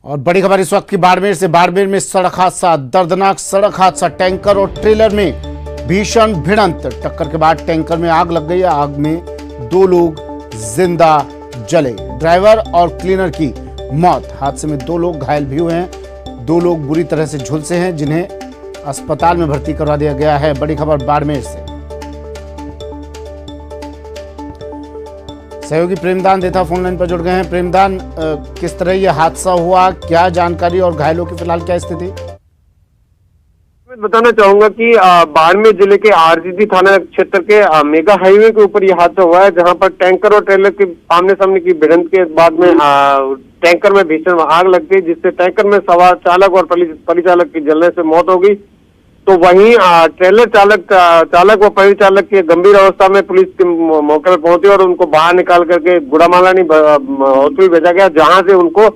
और बड़ी खबर इस वक्त की बाड़मेर से। बाड़मेर में सड़क हादसा, दर्दनाक सड़क हादसा। टैंकर और ट्रेलर में भीषण भिड़ंत। टक्कर के बाद टैंकर में आग लग गई। आग में 2 लोग जिंदा जले, ड्राइवर और क्लीनर की मौत। हादसे में 2 लोग घायल भी हुए हैं। 2 लोग बुरी तरह से झुलसे हैं, जिन्हें अस्पताल में भर्ती करवा दिया गया है। बड़ी खबर बाड़मेर से। सहयोगी प्रेमदान देथा फोन लाइन पर जुड़ गए हैं। प्रेमदान, किस तरह यह हादसा हुआ, क्या जानकारी और घायलों की फिलहाल क्या स्थिति? मैं बताना चाहूंगा कि बाड़मेर जिले के आरजीडी थाना क्षेत्र के मेगा हाईवे के ऊपर यह हादसा हुआ है, जहां पर टैंकर और ट्रेलर के आमने सामने की भिड़ंत के बाद में टैंकर में भीषण आग लग गई, जिससे टैंकर में सवार चालक और परिचालक की जलने से मौत हो गई। तो वहीं ट्रेलर चालक व परिचालक की गंभीर अवस्था में पुलिस के मौके पर पहुंची और उनको बाहर निकाल करके गुड़ामालानी हॉस्पिटल भेजा गया, जहां से उनको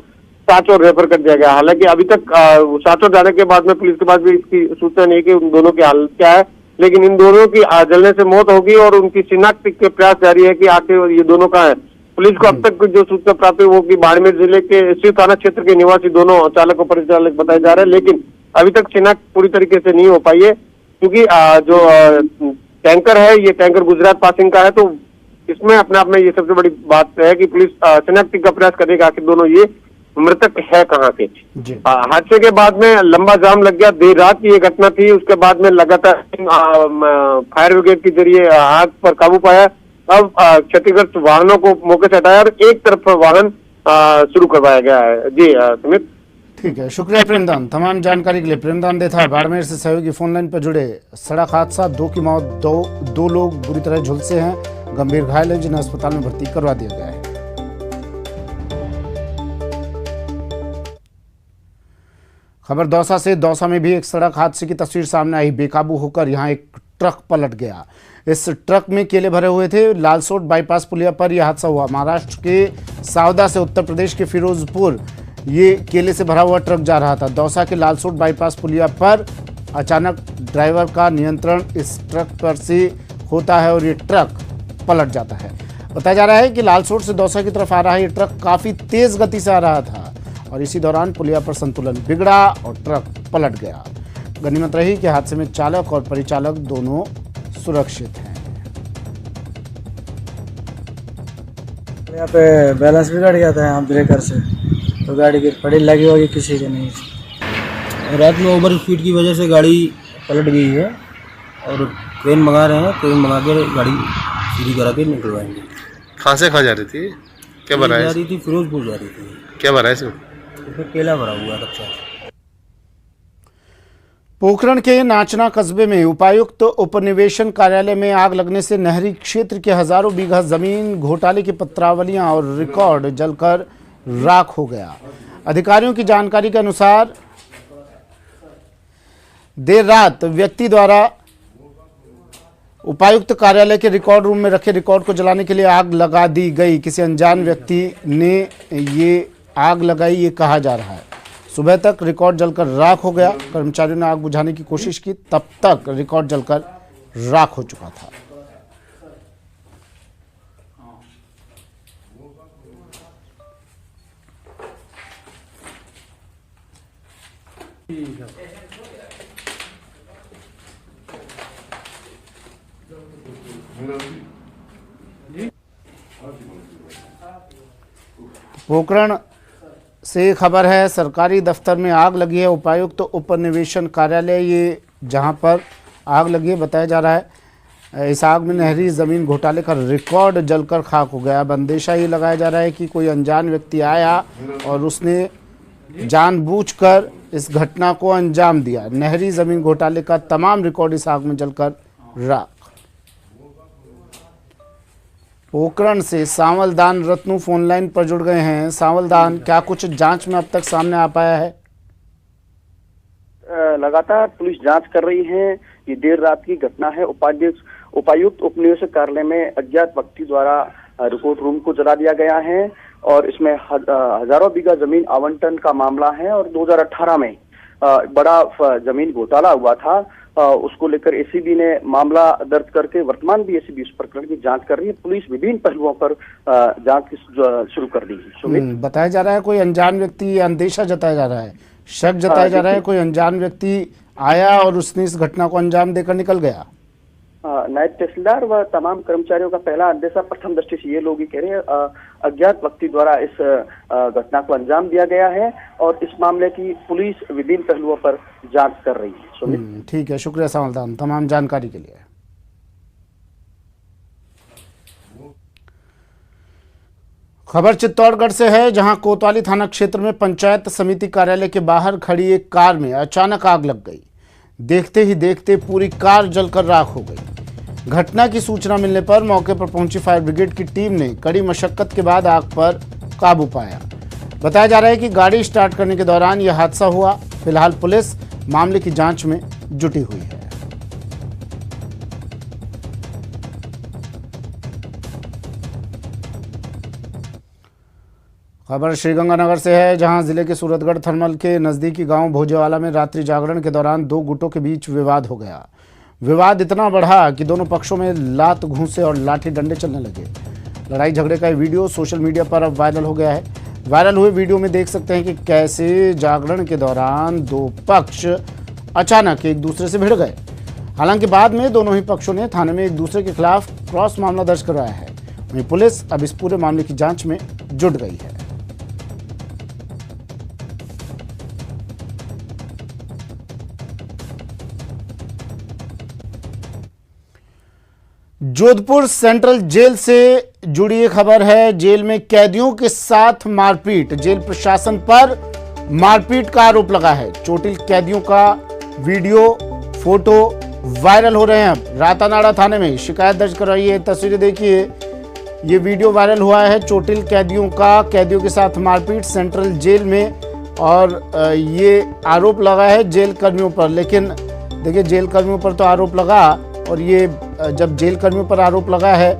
सांचौर रेफर कर दिया गया। हालांकि अभी तक सांचौर जाने के बाद में पुलिस के पास भी इसकी सूचना नहीं कि उन दोनों की हालत क्या है, लेकिन इन दोनों की जलने से मौत होगी और उनकी शिनाख्त के प्रयास जारी है कि आखिर ये दोनों कहाँ है। पुलिस को अब तक जो सूचना प्राप्त हुई वो कि बाड़मेर जिले के इसी थाना क्षेत्र के निवासी दोनों चालक और परिचालक बताए जा रहे हैं, लेकिन अभी तक शिनाख्त पूरी तरीके से नहीं हो पाई है, क्योंकि जो टैंकर है ये टैंकर गुजरात पासिंग का है। तो इसमें अपने आप में ये सबसे बड़ी बात है कि पुलिस शिनाख्त का प्रयास करेगा आखिर दोनों ये मृतक है कहाँ के। हादसे के बाद में लंबा जाम लग गया। देर रात की ये घटना थी। उसके बाद में लगातार फायर ब्रिगेड के जरिए आग पर काबू पाया। अब क्षतिग्रस्त वाहनों को मौके से हटाया और एक तरफ वाहन शुरू करवाया गया है। जी सुमित, ठीक है, शुक्रिया प्रेमदान तमाम जानकारी के लिए। प्रेमदान देथा बाड़मेर से सहयोगी फोन लाइन पर जुड़े। सड़क हादसा, 2 की मौत, दो लोग बुरी तरह झुलसे हैं, गंभीर घायल हैं, जिन्हें अस्पताल में भर्ती करवा दिया गया है। खबर दौसा से। दौसा में भी एक सड़क हादसे की तस्वीर सामने आई। बेकाबू होकर यहां एक ट्रक पलट गया। इस ट्रक में केले भरे हुए थे। लालसोट बाईपास पुलिया पर यह हादसा हुआ। महाराष्ट्र के सावदा से उत्तर प्रदेश के फिरोजपुर ये केले से भरा हुआ ट्रक जा रहा था। दौसा के लालसोट बाईपास पुलिया पर अचानक ड्राइवर का नियंत्रण इस ट्रक पर से होता है और ये ट्रक पलट जाता है। बताया जा रहा है कि लालसोट से दौसा की तरफ आ रहा ये ट्रक काफी तेज गति से आ रहा था और इसी दौरान पुलिया पर संतुलन बिगड़ा और ट्रक पलट गया। गनीमत रही कि हादसे में चालक और परिचालक दोनों सुरक्षित हैं। यहाँ पे बैलेंस बिगड़ गया था यहाँ ब्रेकर से, तो गाड़ी की पड़ी लगी होगी किसी के नहीं। रात में ओवर स्पीड की वजह से गाड़ी पलट गई है और क्रेन मंगा रहे हैं। क्रेन मंगा के गाड़ी सीधी करा के निकलवाएंगे। कहाँ से कहाँ जा रही थी? क्या भरा है? जा रही थी, फिरोजपुर जा रही थी। क्या भरा है इसमें? इसमें केला भरा हुआ है कच्चा। पोखरण के नाचना कस्बे में उपायुक्त उपनिवेशन कार्यालय में आग लगने से नहरी क्षेत्र के हजारों बीघा जमीन घोटाले की पत्रावलियां और रिकॉर्ड जलकर राख हो गया। अधिकारियों की जानकारी के अनुसार देर रात व्यक्ति द्वारा उपायुक्त कार्यालय के रिकॉर्ड रूम में रखे रिकॉर्ड को जलाने के लिए आग लगा दी गई। किसी अनजान व्यक्ति ने ये आग लगाई, ये कहा जा रहा है। सुबह तक रिकॉर्ड जलकर राख हो गया। कर्मचारियों ने आग बुझाने की कोशिश की, तब तक रिकॉर्ड जलकर राख हो चुका था। पोखरण से खबर है, सरकारी दफ्तर में आग लगी है। उपायुक्त उपनिवेशन कार्यालय ये जहां पर आग लगी है, बताया जा रहा है इस आग में नहरी ज़मीन घोटाले का रिकॉर्ड जलकर खाक हो गया। अब अंदेशा ये लगाया जा रहा है कि कोई अनजान व्यक्ति आया और उसने जानबूझकर इस घटना को अंजाम दिया। नहरी ज़मीन घोटाले का तमाम रिकॉर्ड इस आग में जलकर राख। पोखरण से सांवलदान रत्नू फोन लाइन पर जुड़ गए हैं। सांवलदान, क्या कुछ जांच में अब तक सामने आ पाया है? लगातार पुलिस जांच कर रही है। ये देर रात की घटना है। उपायुक्त उपनिवेशक कार्यालय में अज्ञात व्यक्ति द्वारा रिकॉर्ड रूम को जला दिया गया है और इसमें हजारों बीघा जमीन आवंटन का मामला है और 2018 में बड़ा जमीन घोटाला हुआ था उसको लेकर एसीबी ने मामला दर्ज करके वर्तमान भी एसीबी उस प्रकरण की जांच कर रही है। पुलिस विभिन्न पहलुओं पर जांच शुरू कर दी है। सुमित, बताया जा रहा है कोई अनजान व्यक्ति, अंदेशा जताया जा रहा है, शक जताया जा रहा है कोई अनजान व्यक्ति आया और उसने इस घटना को अंजाम देकर निकल गया। नायब तहसीलदार व तमाम कर्मचारियों का पहला अंदेशा प्रथम दृष्टि से ये लोग ही कह रहे हैं अज्ञात व्यक्ति द्वारा इस घटना को अंजाम दिया गया है और इस मामले की पुलिस विभिन्न पहलुओं पर जांच कर रही है। ठीक है, शुक्रिया संवाददाता तमाम जानकारी के लिए। खबर चित्तौड़गढ़ से है, जहां कोतवाली थाना क्षेत्र में पंचायत समिति कार्यालय के बाहर खड़ी एक कार में अचानक आग लग गई। देखते ही देखते पूरी कार जलकर राख हो गई। घटना की सूचना मिलने पर मौके पर पहुंची फायर ब्रिगेड की टीम ने कड़ी मशक्कत के बाद आग पर काबू पाया। बताया जा रहा है कि गाड़ी स्टार्ट करने के दौरान यह हादसा हुआ। फिलहाल पुलिस मामले की जांच में जुटी हुई है। खबर श्रीगंगानगर से है, जहां जिले के सूरतगढ़ थर्मल के नजदीकी गांव भोजेवाला में रात्रि जागरण के दौरान दो गुटों के बीच विवाद हो गया। विवाद इतना बढ़ा कि दोनों पक्षों में लात घूंसे और लाठी डंडे चलने लगे। लड़ाई झगड़े का वीडियो सोशल मीडिया पर अब वायरल हो गया है। वायरल हुए वीडियो में देख सकते हैं कि कैसे जागरण के दौरान दो पक्ष अचानक एक दूसरे से भिड़ गए। हालांकि बाद में दोनों ही पक्षों ने थाने में एक दूसरे के खिलाफ क्रॉस मामला दर्ज करवाया है। वहीं पुलिस अब इस पूरे मामले की जांच में जुट गई है। जोधपुर सेंट्रल जेल से जुड़ी एक खबर है। जेल में कैदियों के साथ मारपीट, जेल प्रशासन पर मारपीट का आरोप लगा है। चोटिल कैदियों का वीडियो फोटो वायरल हो रहे हैं। रातानाड़ा थाने में शिकायत दर्ज कराई है। तस्वीरें देखिए, ये वीडियो वायरल हुआ है चोटिल कैदियों का, कैदियों के साथ मारपीट सेंट्रल जेल में, और ये आरोप लगा है जेल कर्मियों पर। लेकिन देखिए, जेल कर्मियों पर तो आरोप लगा, और ये जब जेल कर्मियों पर आरोप लगा है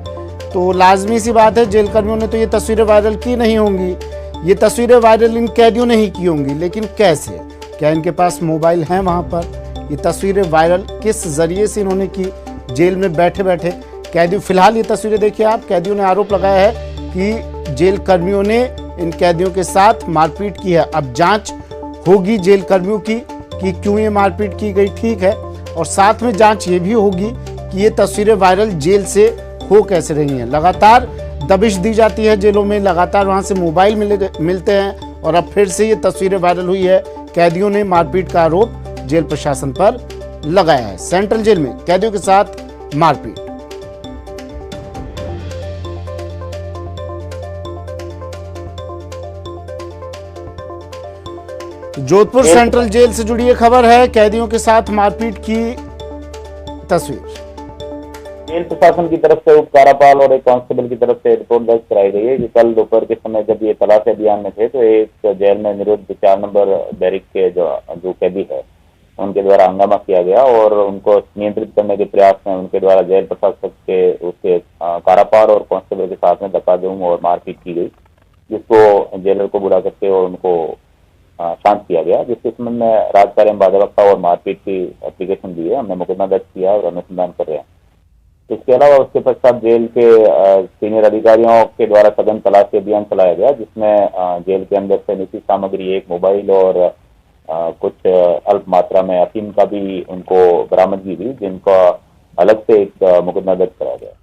तो लाजमी सी बात है जेल कर्मियों ने तो ये तस्वीरें वायरल की नहीं होंगी। ये तस्वीरें वायरल इन कैदियों ने ही की होंगी। लेकिन कैसे, क्या इनके पास मोबाइल है वहाँ पर? ये तस्वीरें वायरल किस जरिए से इन्होंने की? जेल में बैठे बैठे कैदियों, फिलहाल ये तस्वीरें देखिए आप, कैदियों ने आरोप लगाया है कि जेल कर्मियों ने इन कैदियों के साथ मारपीट की है। अब जाँच होगी जेल कर्मियों की कि क्यों ये मारपीट की गई, ठीक है, और साथ में जांच ये भी होगी कि ये तस्वीरें वायरल जेल से हो कैसे रही हैं। लगातार दबिश दी जाती है जेलों में, लगातार वहां से मोबाइल मिलते हैं, और अब फिर से ये तस्वीरें वायरल हुई है। कैदियों ने मारपीट का आरोप जेल प्रशासन पर लगाया है। सेंट्रल जेल में कैदियों के साथ मारपीट। जोधपुर सेंट्रल जेल से जुड़ी ये खबर है, कैदियों के साथ मारपीट की तस्वीर। जेल प्रशासन की तरफ से उप कारापाल और एक कांस्टेबल की तरफ से रिपोर्ट दर्ज कराई गई है कि कल दोपहर के समय जब ये तलाशी अभियान में थे तो एक जेल में निरुद्ध 4 नंबर बैरिक के जो कैदी है उनके द्वारा हंगामा किया गया और उनको नियंत्रित करने के प्रयास में उनके द्वारा जेल प्रशासक के उसके कारापाल और कांस्टेबल के साथ में धक्का-धूम और मारपीट की गई, जिसको जेलर को बुला करके और उनको शांत किया गया, जिसके संबंध में राजकार्य में बाधा और मारपीट की एप्लीकेशन दी है। हमने मुकदमा दर्ज किया और अनुसंधान कर रहे हैं। इसके अलावा उसके पश्चात जेल के सीनियर अधिकारियों के द्वारा सघन तलाशी अभियान चलाया गया, जिसमें जेल के अंदर से निश्चित सामग्री, एक मोबाइल और कुछ अल्प मात्रा में अफीम का भी उनको बरामदगी हुई, जिनका अलग से एक मुकदमा दर्ज कराया गया।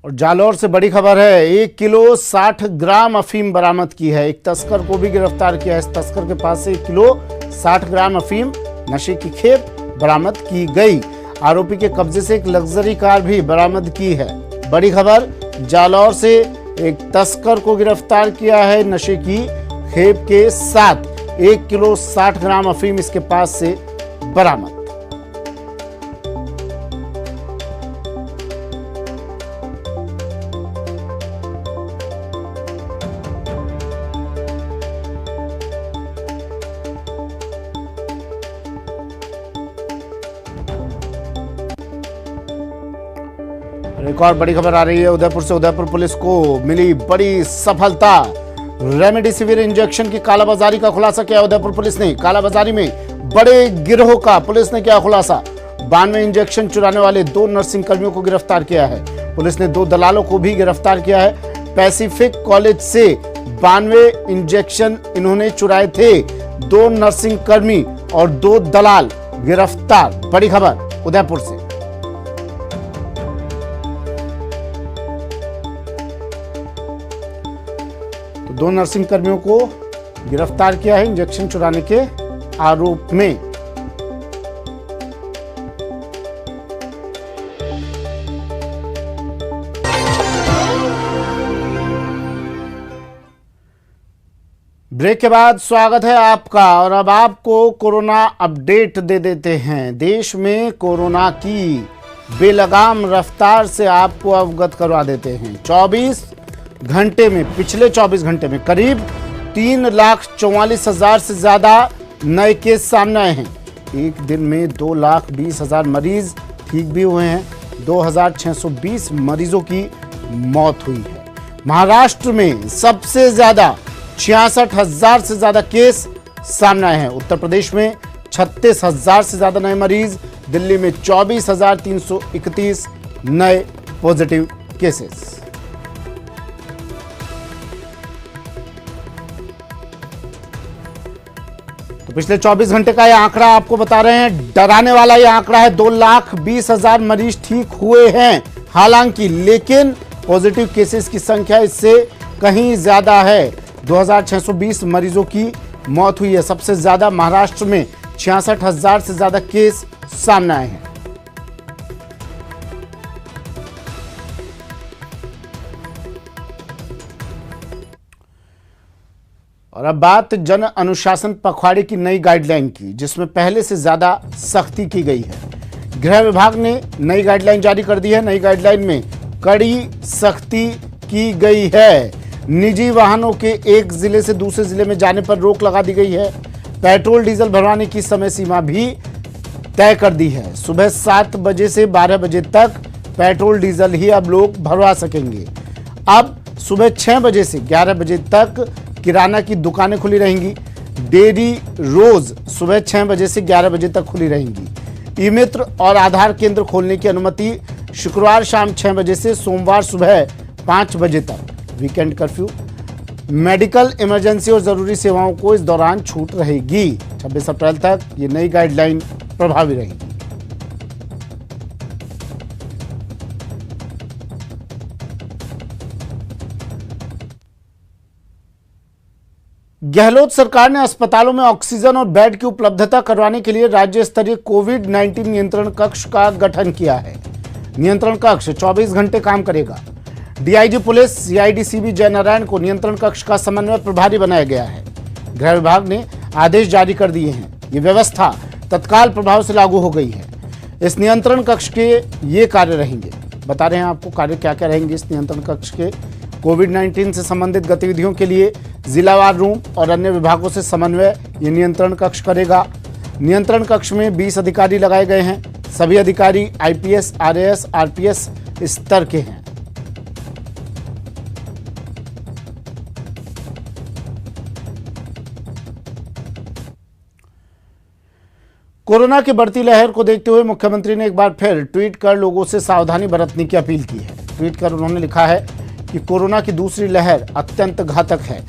और जालौर से बड़ी खबर है, 1 किलो 60 ग्राम अफीम बरामद की है। एक तस्कर को भी गिरफ्तार किया है। इस तस्कर के पास से 1 किलो 60 ग्राम अफीम नशे की खेप बरामद की गई। आरोपी के कब्जे से एक लग्जरी कार भी बरामद की है। बड़ी खबर, जालौर से एक तस्कर को गिरफ्तार किया है नशे की खेप के साथ। 1 किलो 60 ग्राम अफीम इसके पास से बरामद। एक और बड़ी खबर आ रही है उदयपुर से। उदयपुर पुलिस को मिली बड़ी सफलता। रेमडेसिविर इंजेक्शन की कालाबाजारी का खुलासा किया उदयपुर पुलिस ने। कालाबाजारी में बड़े गिरोह का पुलिस ने किया खुलासा। 92 इंजेक्शन चुराने वाले 2 नर्सिंग कर्मियों को गिरफ्तार किया है। पुलिस ने 2 दलालों को भी गिरफ्तार किया है। पैसिफिक कॉलेज से 92 इंजेक्शन इन्होंने चुराए थे। 2 नर्सिंग कर्मी और 2 दलाल गिरफ्तार। बड़ी खबर उदयपुर से। तो 2 नर्सिंग कर्मियों को गिरफ्तार किया है इंजेक्शन चुराने के आरोप में। ब्रेक के बाद स्वागत है आपका और अब आपको कोरोना अपडेट दे देते हैं। देश में कोरोना की बेलगाम रफ्तार से आपको अवगत करवा देते हैं। 24 घंटे में, पिछले 24 घंटे में करीब 3,44,000 से ज्यादा नए केस सामने आए हैं। एक दिन में 2,20,000 मरीज ठीक भी हुए हैं। 2,620 मरीजों की मौत हुई है। महाराष्ट्र में सबसे ज्यादा 66,000 से ज्यादा केस सामने आए हैं। उत्तर प्रदेश में 36,000 से ज्यादा नए मरीज। दिल्ली में 24,331 नए पॉजिटिव केसेस। तो पिछले 24 घंटे का यह आंकड़ा आपको बता रहे हैं। डराने वाला यह आंकड़ा है। 2,20,000 मरीज ठीक हुए हैं हालांकि, लेकिन पॉजिटिव केसेस की संख्या इससे कहीं ज्यादा है। 2,620 मरीजों की मौत हुई है। सबसे ज्यादा महाराष्ट्र में 66,000 से ज्यादा केस सामने आए हैं। और अब बात जन अनुशासन पखवाड़े की नई गाइडलाइन की, जिसमें पहले से ज्यादा सख्ती की गई है। गृह विभाग ने नई गाइडलाइन जारी कर दी है। नई गाइडलाइन में कड़ी सख्ती की गई है। निजी वाहनों के एक जिले से दूसरे जिले में जाने पर रोक लगा दी गई है। पेट्रोल डीजल भरवाने की समय सीमा भी तय कर दी है। सुबह 7 बजे से 12 बजे तक पेट्रोल डीजल ही अब लोग भरवा सकेंगे। अब सुबह 6 बजे से 11 बजे तक किराना की दुकानें खुली रहेंगी। डेयरी रोज सुबह 6 बजे से 11 बजे तक खुली रहेंगी। ई मित्र और आधार केंद्र खोलने की अनुमति शुक्रवार शाम 6 बजे से सोमवार सुबह 5 बजे तक। वीकेंड कर्फ्यू, मेडिकल इमरजेंसी और जरूरी सेवाओं को इस दौरान छूट रहेगी। 26 अप्रैल तक ये नई गाइडलाइन प्रभावी रहेगी। गहलोत सरकार ने अस्पतालों में ऑक्सीजन और बेड की उपलब्धता करवाने के लिए राज्य स्तरीय कोविड-19 नियंत्रण कक्ष का गठन किया है। नियंत्रण कक्ष 24 घंटे काम करेगा। डीआईजी पुलिस सीआईडी जय नारायण को नियंत्रण कक्ष का समन्वय प्रभारी बनाया गया है। गृह विभाग ने आदेश जारी कर दिए हैं। ये व्यवस्था तत्काल प्रभाव से लागू हो गई है। इस नियंत्रण कक्ष के ये कार्य रहेंगे, बता रहे हैं आपको कार्य क्या क्या रहेंगे इस नियंत्रण कक्ष के। कोविड-19 से संबंधित गतिविधियों के लिए जिलावार रूम और अन्य विभागों से समन्वय ये नियंत्रण कक्ष करेगा। नियंत्रण कक्ष में 20 अधिकारी लगाए गए हैं। सभी अधिकारी आईपीएस, आरएएस, आरपीएस स्तर के हैं। कोरोना की बढ़ती लहर को देखते हुए मुख्यमंत्री ने एक बार फिर ट्वीट कर लोगों से सावधानी बरतने की अपील की है। ट्वीट कर उन्होंने लिखा है कि कोरोना की दूसरी लहर अत्यंत घातक है।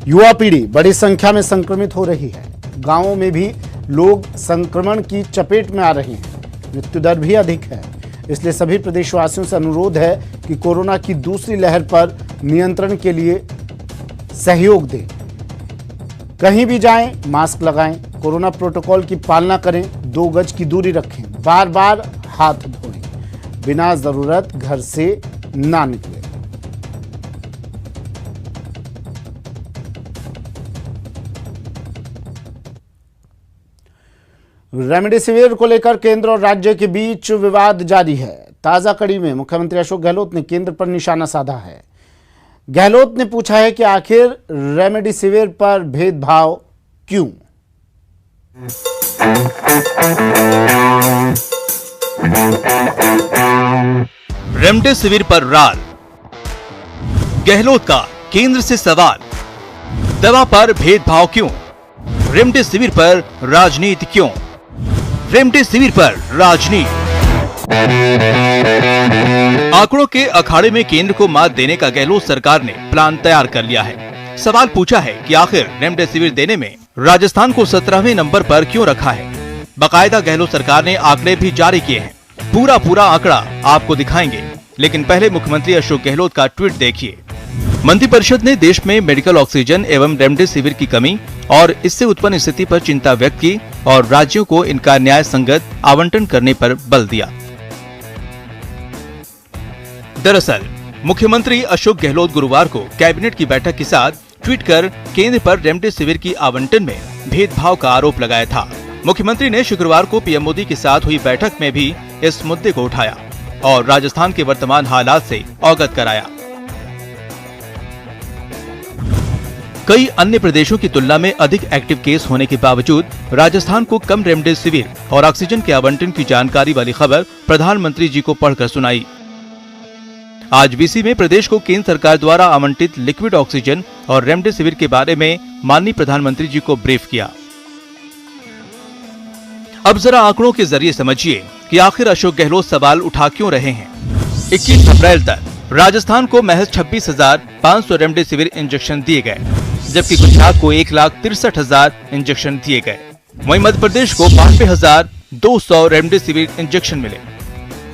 युवा पीढ़ी बड़ी संख्या में संक्रमित हो रही है। गांवों में भी लोग संक्रमण की चपेट में आ रहे हैं। मृत्यु दर भी अधिक है। इसलिए सभी प्रदेशवासियों से अनुरोध है कि कोरोना की दूसरी लहर पर नियंत्रण के लिए सहयोग दें। कहीं भी जाएं, मास्क लगाएं, कोरोना प्रोटोकॉल की पालना करें, 2 गज की दूरी रखें, बार बार हाथ धोएं, बिना जरूरत घर से ना निकलें। रेमडेसिविर को लेकर केंद्र और राज्य के बीच विवाद जारी है। ताजा कड़ी में मुख्यमंत्री अशोक गहलोत ने केंद्र पर निशाना साधा है। गहलोत ने पूछा है कि आखिर रेमडेसिविर पर भेदभाव क्यों? रेमडेसिविर पर राल, गहलोत का केंद्र से सवाल। दवा पर भेदभाव क्यों? रेमडेसिविर पर राजनीति क्यों? रेमडेसिविर पर राजनीति। आंकड़ों के अखाड़े में केंद्र को मात देने का गहलोत सरकार ने प्लान तैयार कर लिया है। सवाल पूछा है कि आखिर रेमडेसिविर देने में राजस्थान को 17वें नंबर पर क्यों रखा है। बाकायदा गहलोत सरकार ने आंकड़े भी जारी किए हैं। पूरा आंकड़ा आपको दिखाएंगे, लेकिन पहले मुख्यमंत्री अशोक गहलोत का ट्वीट देखिए। मंत्रिपरिषद ने देश में मेडिकल ऑक्सीजन एवं रेमडेसिविर की कमी और इससे उत्पन्न स्थिति पर चिंता व्यक्त की और राज्यों को इनका न्याय संगत आवंटन करने पर बल दिया। दरअसल मुख्यमंत्री अशोक गहलोत गुरुवार को कैबिनेट की बैठक के साथ ट्वीट कर केंद्र पर रेमडेसिविर की आवंटन में भेदभाव का आरोप लगाया था। मुख्यमंत्री ने शुक्रवार को पीएम मोदी के साथ हुई बैठक में भी इस मुद्दे को उठाया और राजस्थान के वर्तमान हालात से अवगत कराया। कई अन्य प्रदेशों की तुलना में अधिक एक्टिव केस होने के बावजूद राजस्थान को कम रेमडेसिविर और ऑक्सीजन के आवंटन की जानकारी वाली खबर प्रधानमंत्री जी को पढ़कर सुनाई। आज वीसी में प्रदेश को केंद्र सरकार द्वारा आवंटित लिक्विड ऑक्सीजन और रेमडेसिविर के बारे में माननीय प्रधानमंत्री जी को ब्रीफ किया। अब जरा आंकड़ों के जरिए समझिए कि आखिर अशोक गहलोत सवाल उठा क्यों रहे हैं। 21 अप्रैल तक राजस्थान को महज 26,500 रेमडेसिविर इंजेक्शन दिए गए, जबकि गुजरात को 1,63,000 इंजेक्शन दिए गए। वहीं मध्य प्रदेश को 92,200 रेमडेसिविर इंजेक्शन मिले।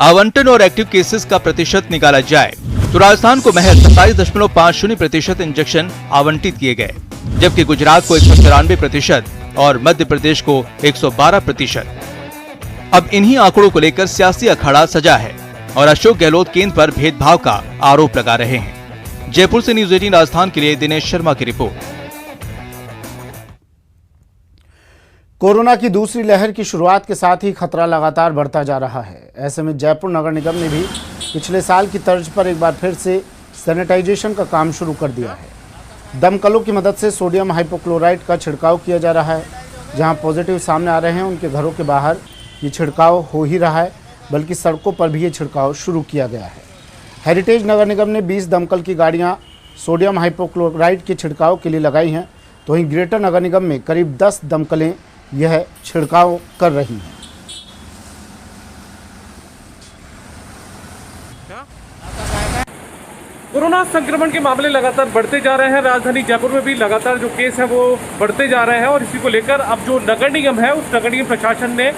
आवंटन और एक्टिव केसेस का प्रतिशत निकाला जाए तो राजस्थान को महज 27.50% इंजेक्शन आवंटित किए गए, जबकि गुजरात को 194% और मध्य प्रदेश को 112%। अब इन्हीं आंकड़ों को लेकर सियासी अखाड़ा सजा है और अशोक गहलोत केंद्र पर भेदभाव का आरोप लगा रहे हैं। जयपुर से न्यूज़ 18 राजस्थान के लिए दिनेश शर्मा की रिपोर्ट। कोरोना की दूसरी लहर की शुरुआत के साथ ही खतरा लगातार बढ़ता जा रहा है। ऐसे में जयपुर नगर निगम ने भी पिछले साल की तर्ज पर एक बार फिर से सैनिटाइजेशन का काम शुरू कर दिया है। दमकलों की मदद से सोडियम हाइपोक्लोराइड का छिड़काव किया जा रहा है। जहां पॉजिटिव सामने आ रहे हैं उनके घरों के बाहर ये छिड़काव हो ही रहा है, बल्कि सड़कों पर भी ये छिड़काव शुरू किया गया है। हेरिटेज नगर निगम ने 20 दमकल की गाड़ियां सोडियम हाइपोक्लोराइड के छिड़काव के लिए लगाई हैं, तो वहीं ग्रेटर नगर निगम में करीब 10 दमकलें यह छिड़काव कर रही हैं। कोरोना संक्रमण के मामले लगातार बढ़ते जा रहे हैं। राजधानी जयपुर में भी लगातार जो केस है वो बढ़ते जा रहे हैं और इसी को लेकर अब जो नगर निगम है उस नगर निगम प्रशासन ने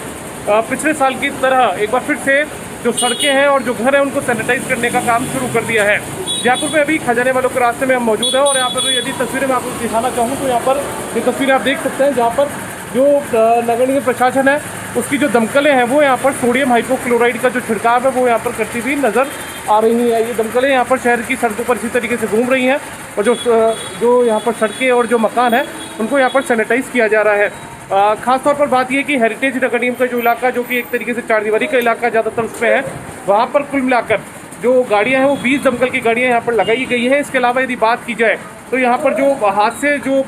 पिछले साल की तरह एक बार फिर से जो सड़कें हैं और जो घर हैं उनको सैनिटाइज करने का काम शुरू कर दिया है। जयपुर में अभी खजाने वालों के रास्ते में हम मौजूद हैं और यहाँ पर यदि तस्वीरें मैं आपको दिखाना चाहूँ तो यहाँ पर ये तस्वीरें आप देख सकते हैं, जहाँ पर जो नगर निगम प्रशासन है उसकी जो दमकलें हैं वो यहाँ पर सोडियम हाइपोक्लोराइड का जो छिड़काव है वो यहाँ पर करती हुई नजर आ रही हैं। ये दमकलें यहाँ पर शहर की सड़कों पर इसी तरीके से घूम रही हैं और जो यहाँ पर सड़कें और जो मकान है उनको यहाँ पर सैनिटाइज किया जा रहा है। खासतौर पर बात यह कि हेरिटेज नगर निगम का जो इलाका जो कि एक तरीके से चारदीवारी का इलाका ज़्यादातर उसमें है, वहाँ पर कुल मिलाकर जो गाड़ियाँ हैं वो 20 दमकल की गाड़ियाँ यहाँ पर लगाई गई है। इसके अलावा यदि बात की जाए तो यहाँ पर जो हाथ से जो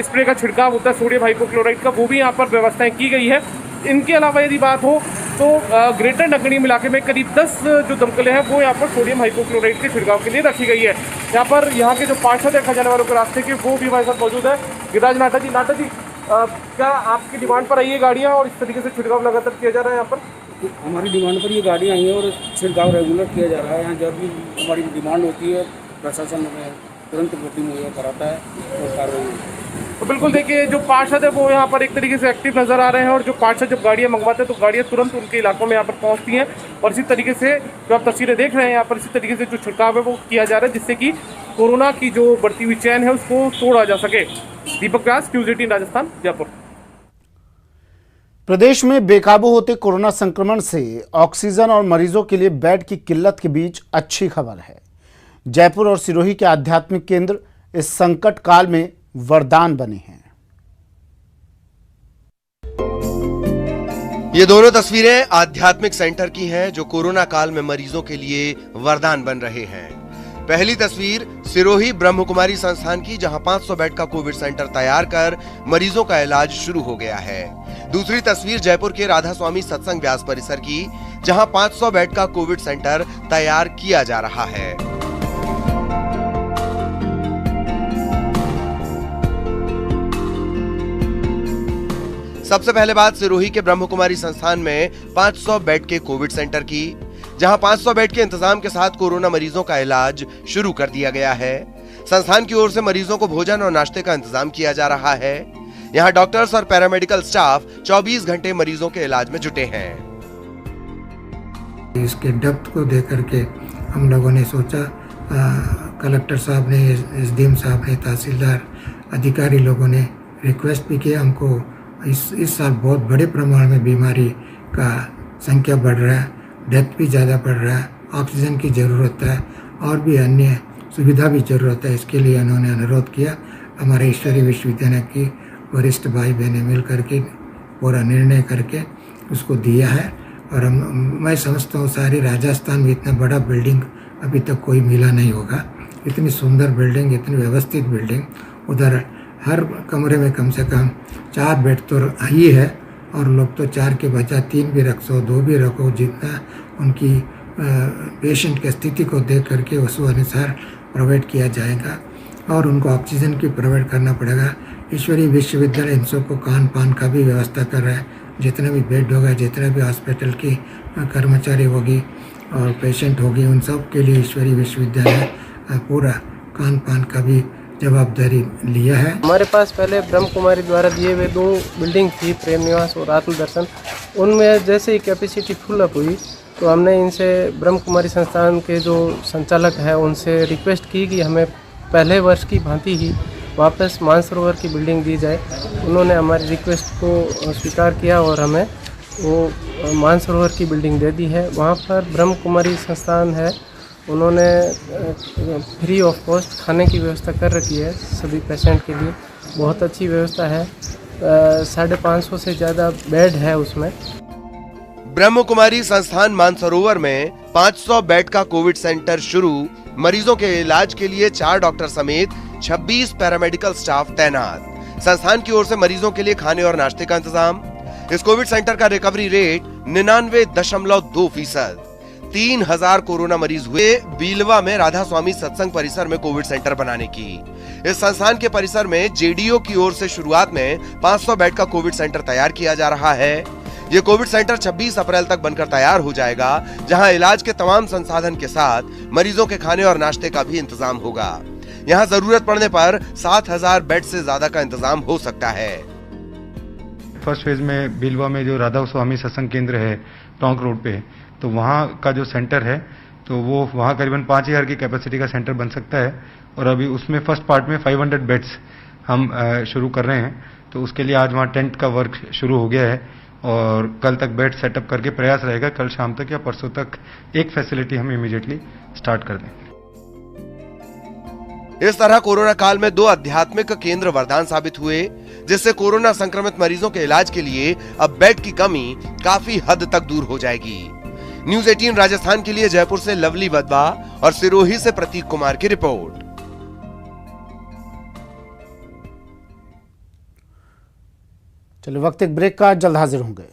स्प्रे का छिड़काव होता है सोडियम हाइपोक्लोराइड का, वो भी यहाँ पर व्यवस्थाएं की गई है। इनके अलावा यदि बात हो तो ग्रेटर नगर निगम इलाके में करीब 10 जो दमकलें हैं वो यहाँ पर सोडियम हाइपोक्लोराइड के छिड़काव के लिए रखी गई है। यहाँ के जो पार्षद है खजाने वालों के रास्ते के वो भी हमारे साथ मौजूद है। गिरिराज नाटा जी, क्या आपकी डिमांड पर आई है गाड़ियाँ और इस तरीके से छिड़काव लगातार किया जा रहा है यहाँ पर? हमारी डिमांड पर ये गाड़ियाँ आई हैं और छिड़काव रेगुलर किया जा रहा है। यहाँ जब भी हमारी डिमांड होती है प्रशासन तुरंत भर्ती मुहैया कराता है और कार्रवाई। तो बिल्कुल देखिए, जो पार्षद है वो यहाँ पर एक तरीके से एक्टिव नजर आ रहे हैं और जो पार्षद जब गाड़ियाँ मंगवाते हैं तो गाड़ियाँ तुरंत उनके इलाकों में यहाँ पर पहुँचती हैं और इसी तरीके से जो आप तस्वीरें देख रहे हैं यहाँ पर इसी तरीके से जो छिड़काव है वो किया जा रहा है, जिससे कि कोरोना की जो बढ़ती हुई चैन है उसको तोड़ा जा सके। दीपक व्यास, न्यूज़ 18 राजस्थान, जयपुर। प्रदेश में बेकाबू होते कोरोना संक्रमण से ऑक्सीजन और मरीजों के लिए बेड की किल्लत के बीच अच्छी खबर है। जयपुर और सिरोही के आध्यात्मिक केंद्र इस संकट काल में वरदान बने हैं। ये दोनों तस्वीरें आध्यात्मिक सेंटर की हैं जो कोरोना काल में मरीजों के लिए वरदान बन रहे हैं। पहली तस्वीर सिरोही ब्रह्म कुमारी संस्थान की, जहां 500 बेड का कोविड सेंटर तैयार कर मरीजों का इलाज शुरू हो गया है। दूसरी तस्वीर जयपुर के राधा स्वामी सत्संग व्यास परिसर की, जहां 500 बेड का कोविड सेंटर तैयार किया जा रहा है। सबसे पहले बात सिरोही के ब्रह्म कुमारी संस्थान में 500 बेड के कोविड सेंटर की, जहां 500 बेड के इंतजाम के साथ कोरोना मरीजों का इलाज शुरू कर दिया गया है। संस्थान की ओर से मरीजों को भोजन और नाश्ते का इंतजाम किया जा रहा है। यहाँ डॉक्टर्स और पैरामेडिकल स्टाफ 24 घंटे मरीजों के इलाज में जुटे हैं। इसके डेप्थ को देख करके हम लोगों ने सोचा, कलेक्टर साहब ने, एसडीएम साहब ने, तहसीलदार अधिकारी लोगों ने रिक्वेस्ट भी किया हमको। इस साल बहुत बड़े प्रमाण में बीमारी का संख्या बढ़ रहा है, डेथ भी ज़्यादा बढ़ रहा है, ऑक्सीजन की ज़रूरत है और भी अन्य सुविधा भी ज़रूरत है। इसके लिए उन्होंने अनुरोध किया। हमारे ईश्वरीय विश्वविद्यालय की वरिष्ठ भाई बहनें मिल करके पूरा निर्णय करके उसको दिया है। और मैं समझता हूँ सारी राजस्थान में इतना बड़ा बिल्डिंग अभी तक कोई मिला नहीं होगा। इतनी सुंदर बिल्डिंग, इतनी व्यवस्थित बिल्डिंग, उधर हर कमरे में कम से कम 4 बेड तो ही है और लोग तो 4 के बजाय 3 भी रख सो, 2 भी रखो, जितना उनकी पेशेंट की स्थिति को देख करके उस अनुसार प्रोवाइड किया जाएगा और उनको ऑक्सीजन की प्रोवाइड करना पड़ेगा। ईश्वरीय विश्वविद्यालय इन सबको खान पान का भी व्यवस्था कर रहा है। जितने भी बेड होगा, जितने भी हॉस्पिटल की कर्मचारी होगी और पेशेंट होगी, उन सब के लिए ईश्वरीय विश्वविद्यालय पूरा खान पान का भी जवाबदारी लिया है। हमारे पास पहले ब्रह्म कुमारी द्वारा दिए हुए 2 बिल्डिंग थी, प्रेम निवास और आत्मदर्शन। उनमें जैसे ही कैपेसिटी फुल अप हुई तो हमने इनसे, ब्रह्म कुमारी संस्थान के जो संचालक हैं, उनसे रिक्वेस्ट की कि हमें पहले वर्ष की भांति ही वापस मानसरोवर की बिल्डिंग दी जाए। उन्होंने हमारी रिक्वेस्ट को स्वीकार किया और हमें वो मानसरोवर की बिल्डिंग दे दी है। वहाँ पर ब्रह्म कुमारी संस्थान है, उन्होंने फ्री ऑफ कॉस्ट खाने की व्यवस्था कर रखी है सभी पेशेंट के लिए। बहुत अच्छी व्यवस्था है। 550 से ज़्यादा बेड है उसमें। ब्रह्म कुमारी संस्थान मानसरोवर में 500 बेड का कोविड सेंटर शुरू। मरीजों के इलाज के लिए 4 डॉक्टर समेत 26 पैरामेडिकल स्टाफ तैनात। संस्थान की ओर से मरीजों के लिए खाने और नाश्ते का इंतजाम। इस कोविड सेंटर का रिकवरी रेट 99.2%। 3000 कोरोना मरीज हुए। बीलवा में राधा स्वामी सत्संग परिसर में कोविड सेंटर बनाने की। इस संस्थान के परिसर में जेडीओ की ओर से शुरुआत में 500 बेड का कोविड सेंटर तैयार किया जा रहा है। ये कोविड सेंटर 26 अप्रैल तक बनकर तैयार हो जाएगा, जहां इलाज के तमाम संसाधन के साथ मरीजों के खाने और नाश्ते का भी इंतजाम होगा। यहाँ जरूरत पड़ने पर 7000 बेड से ज्यादा का इंतजाम हो सकता है। फर्स्ट फेज में बिलवा में जो राधा स्वामी सत्संग केंद्र है टोंक रोड पे, तो वहाँ का जो सेंटर है तो वो वहाँ करीबन 5000 की कैपेसिटी का सेंटर बन सकता है। और अभी उसमें फर्स्ट पार्ट में 500 बेड्स हम शुरू कर रहे हैं। तो उसके लिए आज वहाँ टेंट का वर्क शुरू हो गया है और कल तक बेड सेटअप करके प्रयास रहेगा कल शाम तक या परसों तक एक फैसिलिटी हम इमीडिएटली स्टार्ट कर दें। इस तरह कोरोना काल में 2 आध्यात्मिक केंद्र वरदान साबित हुए, जिससे कोरोना संक्रमित मरीजों के इलाज के लिए अब बेड की कमी काफी हद तक दूर हो जाएगी। न्यूज़ 18 राजस्थान के लिए जयपुर से लवली वधवा और सिरोही से प्रतीक कुमार की रिपोर्ट। चलिए वक्त एक ब्रेक का, जल्द हाजिर होंगे।